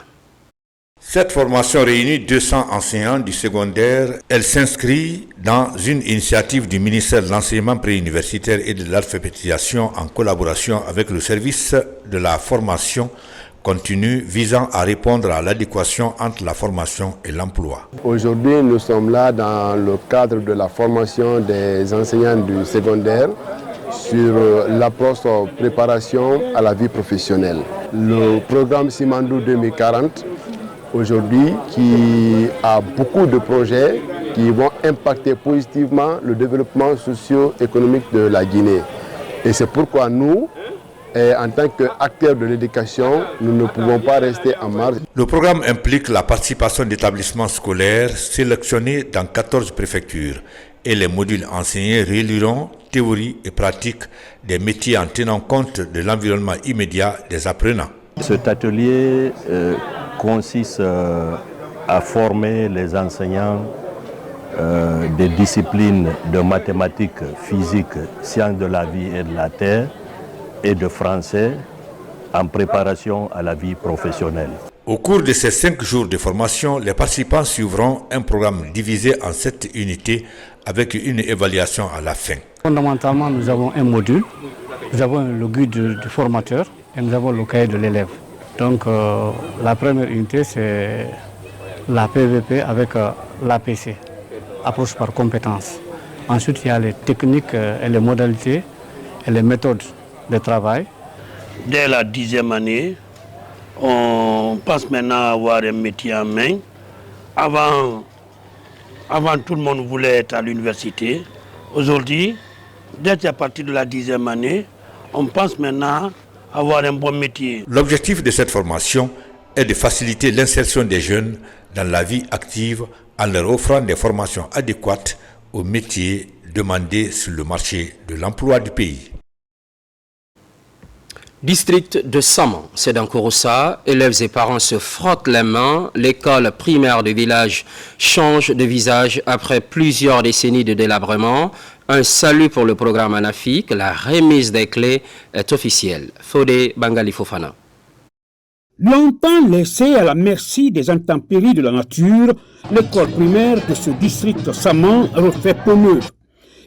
Cette formation réunit 200 enseignants du secondaire. Elle s'inscrit dans une initiative du ministère de l'enseignement préuniversitaire et de l'alphabétisation en collaboration avec le service de la formation continue visant à répondre à l'adéquation entre la formation et l'emploi. Aujourd'hui, nous sommes là dans le cadre de la formation des enseignants du secondaire sur l'approche préparation à la vie professionnelle. Le programme Simandou 2040 aujourd'hui qui a beaucoup de projets qui vont impacter positivement le développement socio-économique de la Guinée. Et c'est pourquoi nous, en tant qu'acteurs de l'éducation, nous ne pouvons pas rester en marge. Le programme implique la participation d'établissements scolaires sélectionnés dans 14 préfectures et les modules enseignés réuniront théorie et pratique des métiers en tenant compte de l'environnement immédiat des apprenants. Cet atelier consiste à former les enseignants des disciplines de mathématiques, physique, sciences de la vie et de la terre et de français en préparation à la vie professionnelle. Au cours de ces 5 jours de formation, les participants suivront un programme divisé en 7 unités avec une évaluation à la fin. Fondamentalement, nous avons un module, nous avons le guide du formateur et nous avons le cahier de l'élève. Donc la première unité, c'est la PVP avec l'APC, approche par compétence. Ensuite, il y a les techniques et les modalités et les méthodes de travail. Dès la 10e année, on passe maintenant à avoir un métier en main. Avant, tout le monde voulait être à l'université. Aujourd'hui, dès à partir de la 10e année, on pense maintenant à avoir un bon métier. L'objectif de cette formation est de faciliter l'insertion des jeunes dans la vie active en leur offrant des formations adéquates aux métiers demandés sur le marché de l'emploi du pays. District de Saman, c'est dans Kouroussa. Élèves et parents se frottent les mains. L'école primaire du village change de visage après plusieurs décennies de délabrement. Un salut pour le programme ANAFIC. La remise des clés est officielle. Fodé Bangali Fofana. Longtemps laissée à la merci des intempéries de la nature, l'école primaire de ce district Saman refait peau neuve.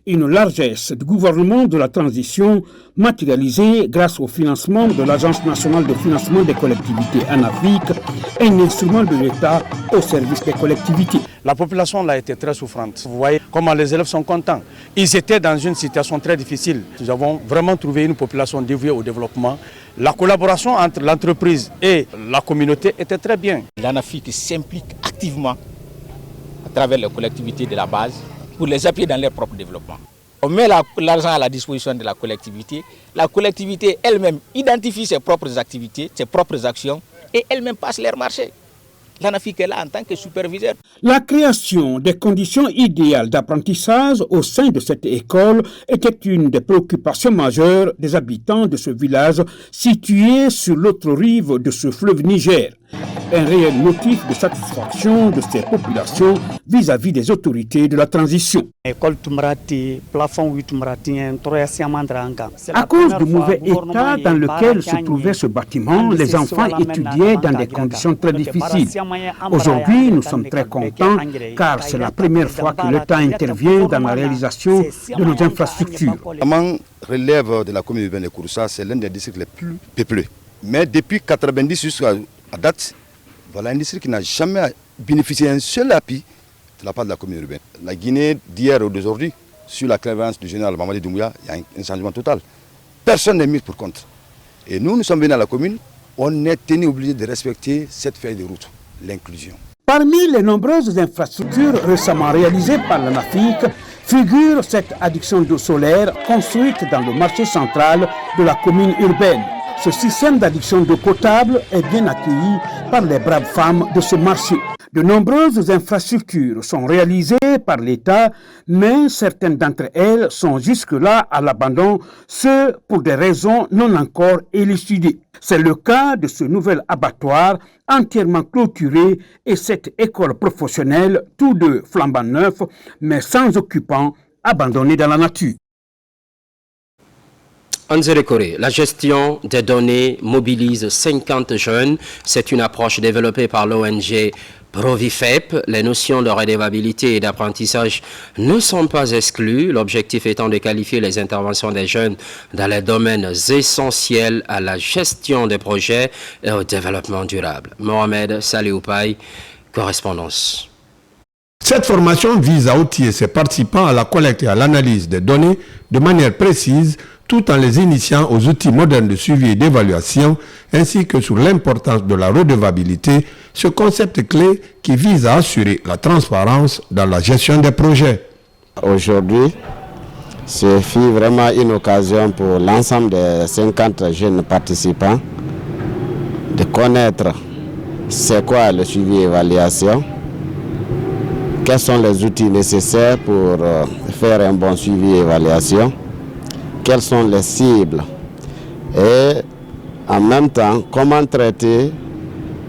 Une largesse du gouvernement de la transition matérialisée grâce au financement de l'Agence nationale de financement des collectivités ANAFIC, un instrument de l'État au service des collectivités. La population a été très souffrante. Vous voyez comment les élèves sont contents. Ils étaient dans une situation très difficile. Nous avons vraiment trouvé une population dévouée au développement. La collaboration entre l'entreprise et la communauté était très bien. L'ANAFIC s'implique activement à travers les collectivités de la base pour les appuyer dans leur propre développement. On met l'argent à la disposition de la collectivité elle-même identifie ses propres activités, ses propres actions et elle-même passe leur marché. L'ANAFIC est là en tant que superviseur. La création des conditions idéales d'apprentissage au sein de cette école était une des préoccupations majeures des habitants de ce village situé sur l'autre rive de ce fleuve Niger. Un réel motif de satisfaction de ces populations vis-à-vis des autorités de la transition. À cause du mauvais état dans lequel se trouvait ce bâtiment, les enfants étudiaient dans des conditions très difficiles. Aujourd'hui, nous sommes très contents car c'est la première fois que l'État intervient dans la réalisation de nos infrastructures. Saman relève de la commune urbaine de Kouroussa, c'est l'un des districts les plus peuplés. Mais depuis 1990 jusqu'à date, voilà un district qui n'a jamais bénéficié d'un seul appui de la part de la commune urbaine. La Guinée d'hier ou d'aujourd'hui, sur la clairvoyance du général Mamadi Doumbouya, il y a un changement total. Personne n'est mis pour compte. Et nous sommes venus à la commune, on est tenu obligé de respecter cette feuille de route, l'inclusion. Parmi les nombreuses infrastructures récemment réalisées par l'ANAFIC, figure cette adduction d'eau solaire construite dans le marché central de la commune urbaine. Ce système d'adduction d'eau potable est bien accueilli par les braves femmes de ce marché. De nombreuses infrastructures sont réalisées par l'État, mais certaines d'entre elles sont jusque-là à l'abandon, ce pour des raisons non encore élucidées. C'est le cas de ce nouvel abattoir entièrement clôturé et cette école professionnelle, tous deux flambant neufs, mais sans occupants, abandonnés dans la nature. Anzere Corée, la gestion des données mobilise 50 jeunes. C'est une approche développée par l'ONG Provifep. Les notions de redevabilité et d'apprentissage ne sont pas exclues, l'objectif étant de qualifier les interventions des jeunes dans les domaines essentiels à la gestion des projets et au développement durable. Mohamed Salihoupaï, correspondance. Cette formation vise à outiller ses participants à la collecte et à l'analyse des données de manière précise, tout en les initiant aux outils modernes de suivi et d'évaluation, ainsi que sur l'importance de la redevabilité, ce concept clé qui vise à assurer la transparence dans la gestion des projets. Aujourd'hui, ce fut vraiment une occasion pour l'ensemble des 50 jeunes participants de connaître c'est quoi le suivi et évaluation, quels sont les outils nécessaires pour faire un bon suivi et évaluation, quelles sont les cibles et en même temps comment traiter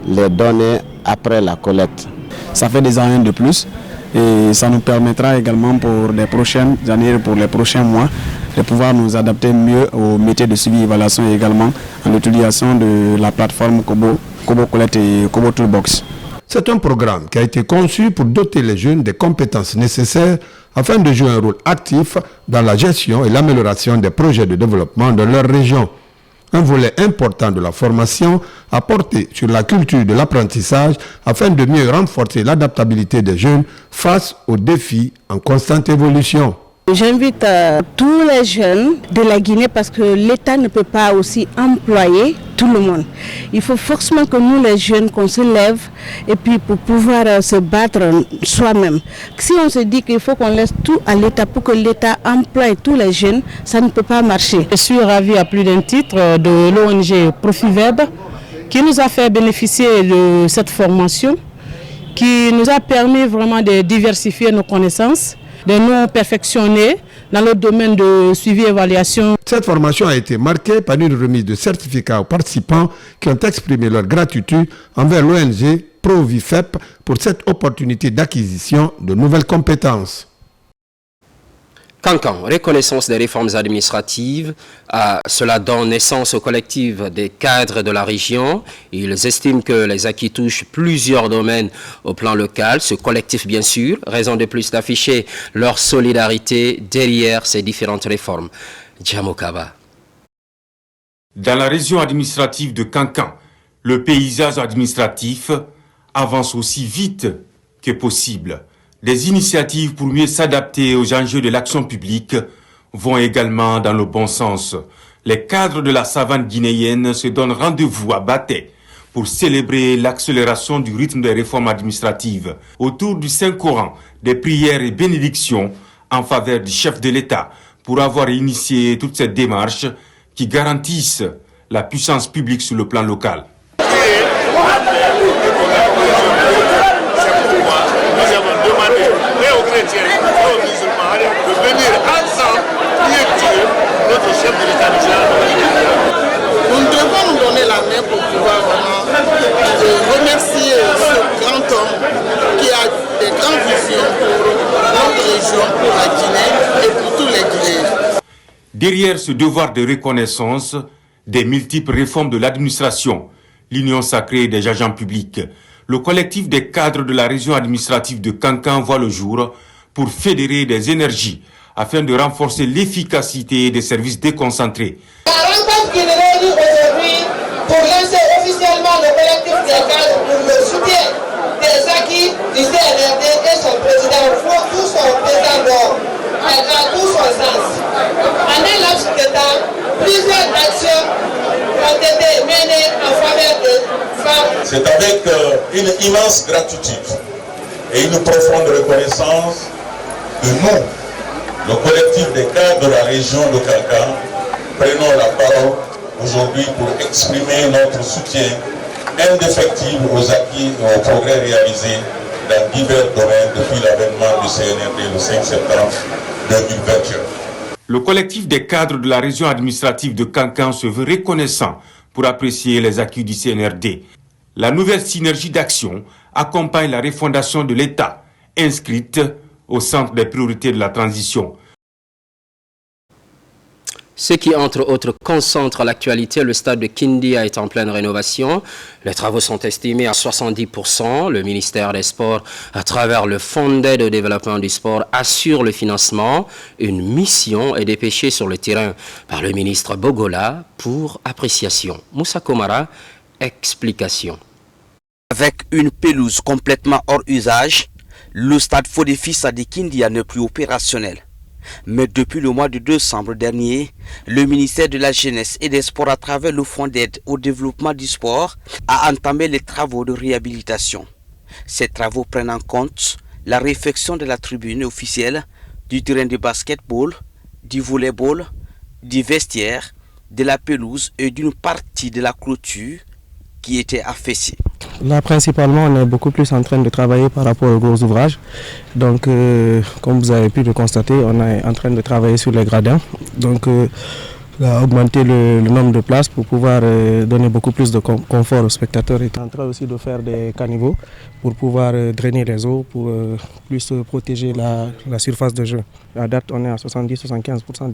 les données après la collecte. Ça fait des années de plus et ça nous permettra également pour les prochaines années, pour les prochains mois, de pouvoir nous adapter mieux au métier de suivi et évaluation et également en utilisation de la plateforme Kobo Collect et Kobo Toolbox. C'est un programme qui a été conçu pour doter les jeunes des compétences nécessaires afin de jouer un rôle actif dans la gestion et l'amélioration des projets de développement de leur région. Un volet important de la formation a porté sur la culture de l'apprentissage afin de mieux renforcer l'adaptabilité des jeunes face aux défis en constante évolution. J'invite tous les jeunes de la Guinée parce que l'État ne peut pas aussi employer tout le monde. Il faut forcément que nous les jeunes qu'on se lève et puis pour pouvoir se battre soi-même. Si on se dit qu'il faut qu'on laisse tout à l'État pour que l'État emploie tous les jeunes, ça ne peut pas marcher. Je suis ravie à plus d'un titre de l'ONG Profiveb qui nous a fait bénéficier de cette formation, qui nous a permis vraiment de diversifier nos connaissances, de nous perfectionner dans le domaine de suivi et évaluation. Cette formation a été marquée par une remise de certificats aux participants qui ont exprimé leur gratitude envers l'ONG Provifep pour cette opportunité d'acquisition de nouvelles compétences. Cancan, reconnaissance des réformes administratives, cela donne naissance au collectif des cadres de la région. Ils estiment que les acquis touchent plusieurs domaines au plan local. Ce collectif, bien sûr, raison de plus d'afficher leur solidarité derrière ces différentes réformes. Djamokaba. Dans la région administrative de Cancan, le paysage administratif avance aussi vite que possible. Des initiatives pour mieux s'adapter aux enjeux de l'action publique vont également dans le bon sens. Les cadres de la savane guinéenne se donnent rendez-vous à Baté pour célébrer l'accélération du rythme des réformes administratives autour du Saint-Coran, des prières et bénédictions en faveur du chef de l'État pour avoir initié toutes ces démarches qui garantissent la puissance publique sur le plan local. De venir ensemble prier Dieu, notre chef de l'État. Nous devons nous donner la main pour pouvoir vraiment remercier ce grand homme qui a des grandes visions pour notre région, pour la Guinée et pour tous les Guinéens. Derrière ce devoir de reconnaissance des multiples réformes de l'administration, l'Union sacrée des agents publics, le collectif des cadres de la région administrative de Cancan voit le jour pour fédérer des énergies afin de renforcer l'efficacité des services déconcentrés. La rencontre qui nous réunit aujourd'hui pour lancer officiellement le collectif des cadres pour le soutien des acquis du CNRD et son président, tout son président d'or, dans tout son sens. En un laps de temps, plusieurs actions ont été menées en faveur des femmes. C'est avec une immense gratitude et une profonde reconnaissance que nous, le collectif des cadres de la région de Cancan, prenons la parole aujourd'hui pour exprimer notre soutien indéfectible aux acquis et aux progrès réalisés dans divers domaines depuis l'avènement du CNRD le 5 septembre 2021. Le collectif des cadres de la région administrative de Cancan se veut reconnaissant pour apprécier les acquis du CNRD. La nouvelle synergie d'action accompagne la refondation de l'État, inscrite au centre des priorités de la transition. Ce qui, entre autres, concentre l'actualité, le stade de Kindia est en pleine rénovation. Les travaux sont estimés à 70%. Le ministère des Sports, à travers le Fonds d'aide au développement du sport, assure le financement. Une mission est dépêchée sur le terrain par le ministre Bogola pour appréciation. Moussa Komara, explication. Avec une pelouse complètement hors usage, le stade Fodé Fils de Kindia n'est plus opérationnel. Mais depuis le mois de décembre dernier, le ministère de la Jeunesse et des Sports, à travers le Fonds d'aide au développement du sport, a entamé les travaux de réhabilitation. Ces travaux prennent en compte la réfection de la tribune officielle, du terrain de basketball, du volleyball, du vestiaire, de la pelouse et d'une partie de la clôture qui était affaissée. Là, principalement, on est beaucoup plus en train de travailler par rapport aux gros ouvrages. Donc, comme vous avez pu le constater, on est en train de travailler sur les gradins. Donc, augmenter le nombre de places pour pouvoir donner beaucoup plus de confort aux spectateurs. On est en train aussi de faire des caniveaux pour pouvoir drainer les eaux, pour plus protéger la surface de jeu. À date, on est à 70-75%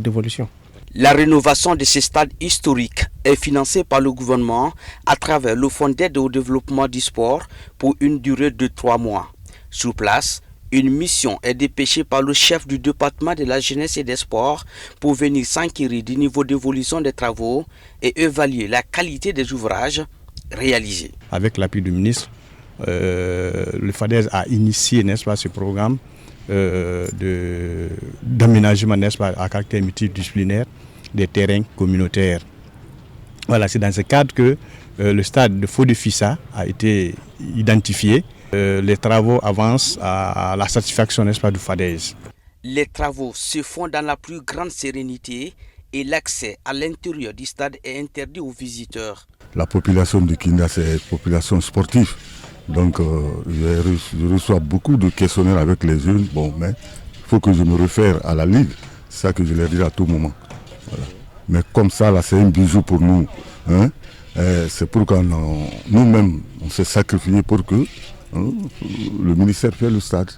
d'évolution. La rénovation de ces stades historiques est financée par le gouvernement à travers le Fonds d'aide au développement du sport pour une durée de 3 mois. Sur place, une mission est dépêchée par le chef du département de la jeunesse et des sports pour venir s'enquérir du niveau d'évolution des travaux et évaluer la qualité des ouvrages réalisés. Avec l'appui du ministre, le FADES a initié, n'est-ce pas, ce programme d'aménagement, n'est-ce pas, à caractère multidisciplinaire des terrains communautaires. Voilà, c'est dans ce cadre que le stade de Faux-de-Fissa a été identifié. Les travaux avancent à la satisfaction, n'est-ce pas, du FADES. Les travaux se font dans la plus grande sérénité et l'accès à l'intérieur du stade est interdit aux visiteurs. La population de Kinda, c'est une population sportive. Donc, je reçois beaucoup de questionnaires avec les jeunes. Bon, mais il faut que je me réfère à la Ligue. C'est ça que je leur dis à tout moment. Voilà. Mais comme ça, là, c'est un bijou pour nous. Hein? C'est pourquoi nous-mêmes, on s'est sacrifiés pour que le ministère fait le stade.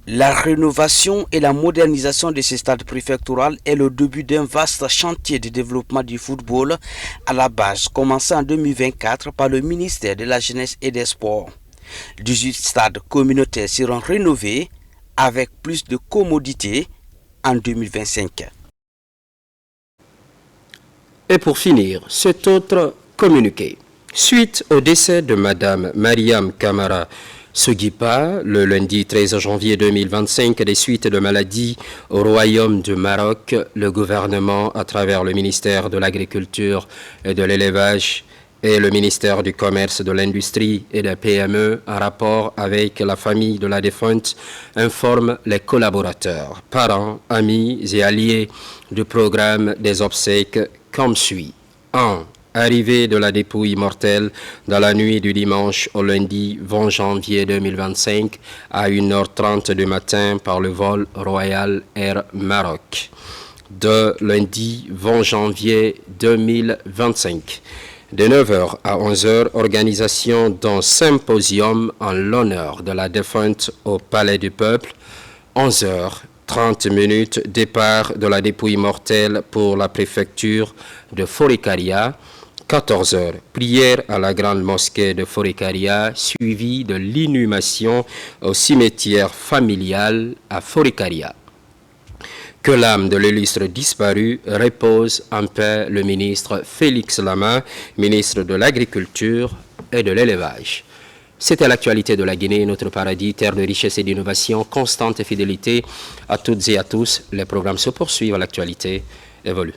La rénovation et la modernisation de ces stades préfectoraux est le début d'un vaste chantier de développement du football à la base, commencé en 2024 par le ministère de la Jeunesse et des Sports. 18 stades communautaires seront rénovés avec plus de commodité en 2025. Et pour finir, cet autre communiqué. Suite au décès de Madame Mariam Kamara Sogipa, le lundi 13 janvier 2025, des suites de maladies au Royaume du Maroc, le gouvernement, à travers le ministère de l'Agriculture et de l'Élevage et le ministère du Commerce, de l'Industrie et des PME, en rapport avec la famille de la défunte, informe les collaborateurs, parents, amis et alliés du programme des obsèques comme suit. 1. Arrivée de la dépouille mortelle dans la nuit du dimanche au lundi 20 janvier 2025 à 1h30 du matin par le vol Royal Air Maroc. 2. Lundi 20 janvier 2025. De 9h à 11h, organisation d'un symposium en l'honneur de la défunte au Palais du Peuple. 11h30, départ de la dépouille mortelle pour la préfecture de Forikaria. 14h, prière à la grande mosquée de Forikaria, suivie de l'inhumation au cimetière familial à Forikaria. Que l'âme de l'illustre disparu repose en paix, le ministre Félix Lama, ministre de l'Agriculture et de l'Élevage. C'était l'actualité de la Guinée, notre paradis, terre de richesse et d'innovation, constante et fidélité à toutes et à tous. Les programmes se poursuivent, l'actualité évolue.